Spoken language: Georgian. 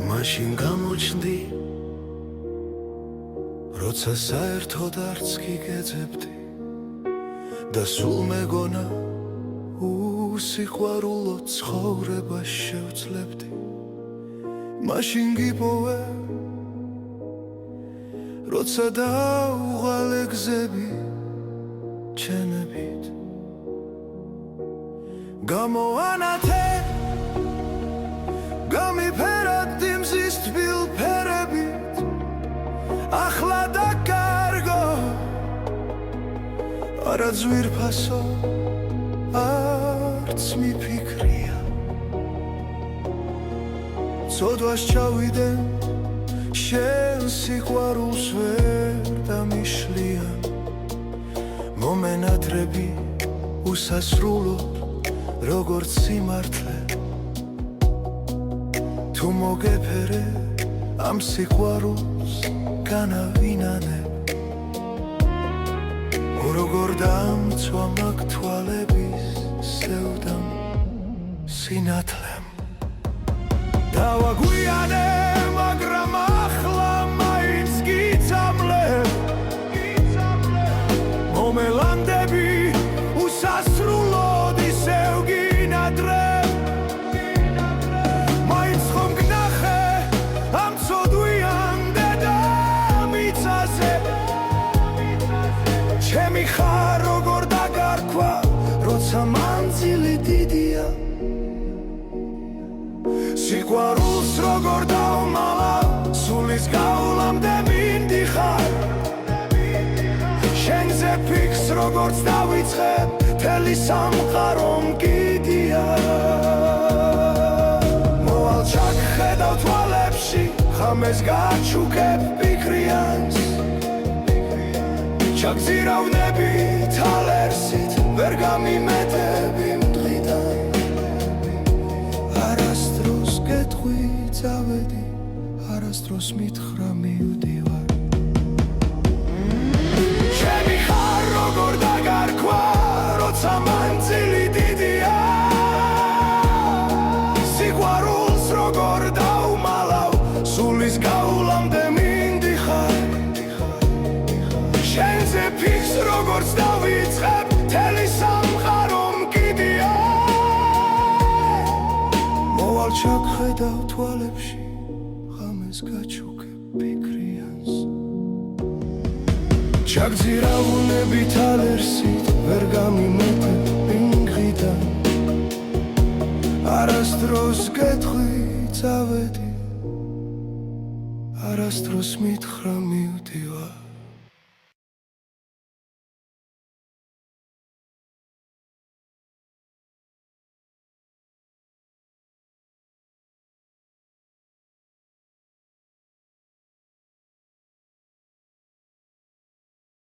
მაშინ გამოჩნდი როცა საერთოდ არც გიგეძებდი და სულ მეგონა უსიყვარულო ცხოვრებას შევძლებდი მაშინ გიპოვე როცა დაუღალე გზები ჩენებით გამოანათე გამიფერა დიმზის თბილ ფერებით ახლა და კარგო არა ძვირფასო არც მიფიქრია ცოდვას ჩავიდე შენ სიყვარულს ვერ დამიშლიან მომენატრები უსასრულოდ როგორც სიმართლე თუ მოგეფერე ამ სიყვარულს განავინანებ როგორ დამცვა მაგ თვალების სევდამ სინათლემ დავაგვიანე მაგრამ ახლა მაინც გიცამლებ მომელანდები უსასრულოდ ისევ გინადრებ მაინც ხომ გნახე ამ ცოდვიან დედამიწაზე ჩემი ხარ როგორ დაგარქვა როცა მანძილი დიდია სიყვარულს როგორ დავმალა სულის გავლამდე მინდიხარ შენზე ფიქს როგორც დავიწყებ მთელი სამყარო მგიდია მოვალ ჩაგხედავ თვალებში ხამეს გაჩუქებ ფიქრიანს ჩაგზირავნები თალერსით ვერ გამიმეტები მდღიდან არასდროს გეტყვი წავედი არასდროს მითხრა მივდივარ ჩემი ხარ როგორ დაგარქვა როცა მანძილი დიდია სიყვარულს როგორ დავმალავ სულის გავლამდე მინდიხარ შენზე ფიქს როგორც დავიწყებ მთელი სამყარო მგიდია მოვალ ჩაგხედავ თვალებში ღამეს გაჩუქებ ფიქრიანს ჩაგზირავნები თალერსით ვერ გამიმეტებ მიღიდან არასდროს გეტყვი წავედი არასდროს მითხრა მივდივარ